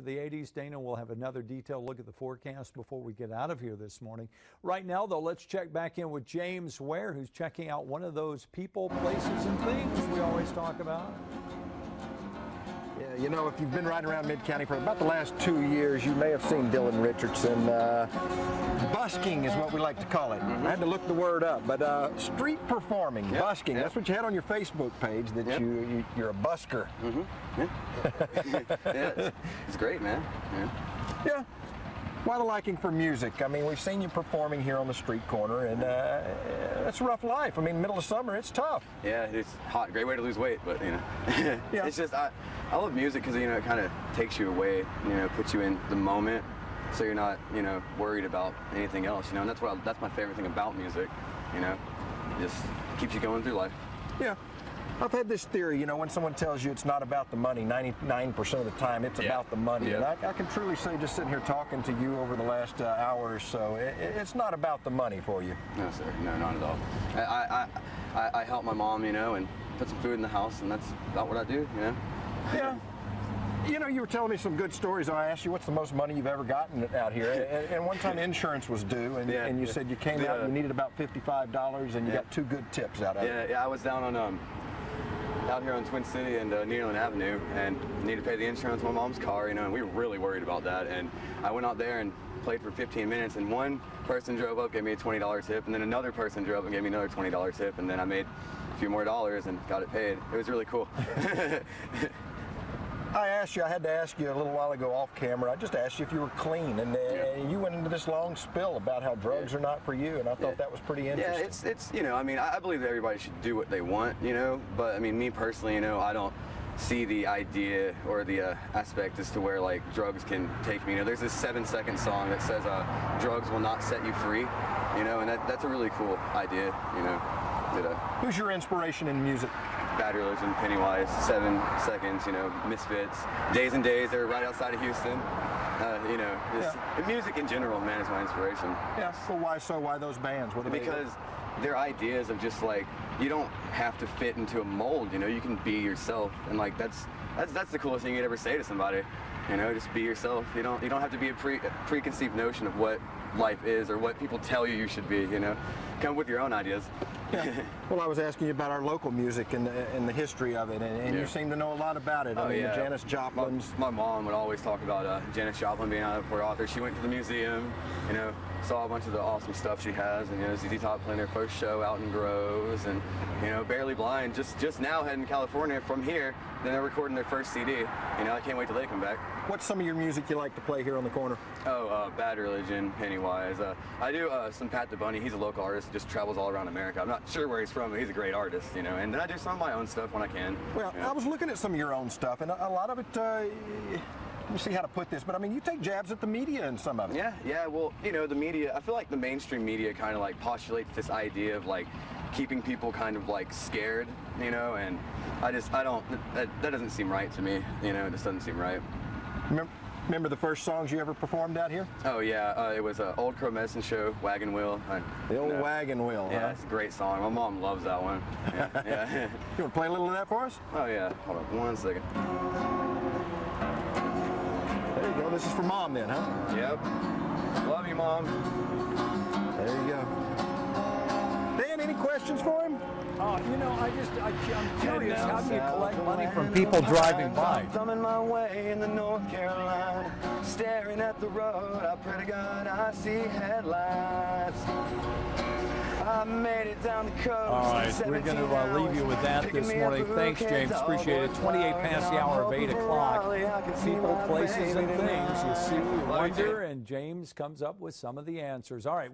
the 80s. Dana will have another detailed look at the forecast before we get out of here this morning. Right now, though, let's check back in with James Ware, who's checking out one of those people, places, and things we always talk about. Yeah, you know, if you've been riding around Mid-County for about the last 2 years, you may have seen Dylan Richardson. Busking is what we like to call it. I had to look the word up, but street performing, busking. That's what you had on your Facebook page, that you're a busker. Yeah, it's great, man. Yeah. Why the liking for music? I mean, we've seen you performing here on the street corner, and it's a rough life. I mean, middle of summer, it's tough. Yeah, it's hot. Great way to lose weight, but, you know. Yeah. It's just, I love music because, you know, it kind of takes you away, you know, puts you in the moment, so you're not, you know, worried about anything else, you know, and that's my favorite thing about music, you know. It just keeps you going through life. Yeah. I've had this theory, you know, when someone tells you it's not about the money, 99% of the time it's about the money. And I can truly say, just sitting here talking to you over the last hour or so, it's not about the money for you. No, sir. No, not at all. I help my mom, you know, and put some food in the house, and that's about what I do, you know. Yeah. You know, you were telling me some good stories. I asked you what's the most money you've ever gotten out here, and one time insurance was due, and you said you came out and you needed about $55, and you got 2 good tips out of it. Yeah, I was down on out here on Twin City and Nederland Avenue, and needed to pay the insurance on my mom's car, you know, and we were really worried about that. And I went out there and played for 15 minutes, and one person drove up, gave me a $20 tip, and then another person drove up and gave me another $20 tip, and then I made a few more dollars and got it paid. It was really cool. I had to ask you a little while ago off camera, I just asked you if you were clean, and you went into this long spill about how drugs are not for you, and I thought that was pretty interesting. Yeah, it's you know, I mean, I believe that everybody should do what they want, you know, but I mean, me personally, you know, I don't see the idea or the aspect as to where, like, drugs can take me. You know, there's this 7-second song that says drugs will not set you free, you know, and that's a really cool idea, you know. Who's your inspiration in music? Bad Religion, Pennywise, 7 Seconds, you know, Misfits, Days and Days, they're right outside of Houston. You know, music in general, man, is my inspiration. Yeah, so why those bands? What because they're ideas of just, like, you don't have to fit into a mold, you know, you can be yourself, and, like, that's the coolest thing you'd ever say to somebody, you know, just be yourself. You don't have to be a preconceived notion of what life is or what people tell you should be, you know. Come with your own ideas. Yeah. Well, I was asking you about our local music and the history of it, and you seem to know a lot about it. I mean, Janis Joplin's. My mom would always talk about Janis Joplin being out of Port Arthur. She went to the museum, you know, saw a bunch of the awesome stuff she has, and, you know, ZZ Top playing their first show out in Groves, and, you know, Barely Blind just now heading to California from here. Then they're recording their first CD. You know, I can't wait till they come back. What's some of your music you like to play here on the corner? Oh, Bad Religion, Pennywise. I do some Pat DeBunny. He's a local artist who just travels all around America. I'm not sure where he's from, but he's a great artist, you know. And then I do some of my own stuff when I can. Well, I was looking at some of your own stuff, and a lot of it, let me see how to put this, but I mean, you take jabs at the media in some of it. Yeah, well, you know, the media, I feel like the mainstream media kind of, like, postulates this idea of, like, keeping people kind of, like, scared, you know, and that doesn't seem right to me, you know. It just doesn't seem right. Remember the first songs you ever performed out here? Oh, yeah, it was Old Crow Medicine Show, Wagon Wheel. The old Wagon Wheel, Yeah, it's a great song. My mom loves that one. Yeah. You want to play a little of that for us? Oh, yeah. Hold on 1 second. There you go. This is for Mom then, huh? Yep. Love you, Mom. There you go. Dan, any questions for him? You know, I'm curious, how do you collect money from people driving by? Thumbing my way in the North Carolina, staring at the road, I pray to God I see headlights. I made it down the coast. All right, we're going to leave you with that this morning. Thanks, James. Appreciate it. 28 past the hour of 8 o'clock. People, places, and things. You see, you wonder, and James comes up with some of the answers. All right.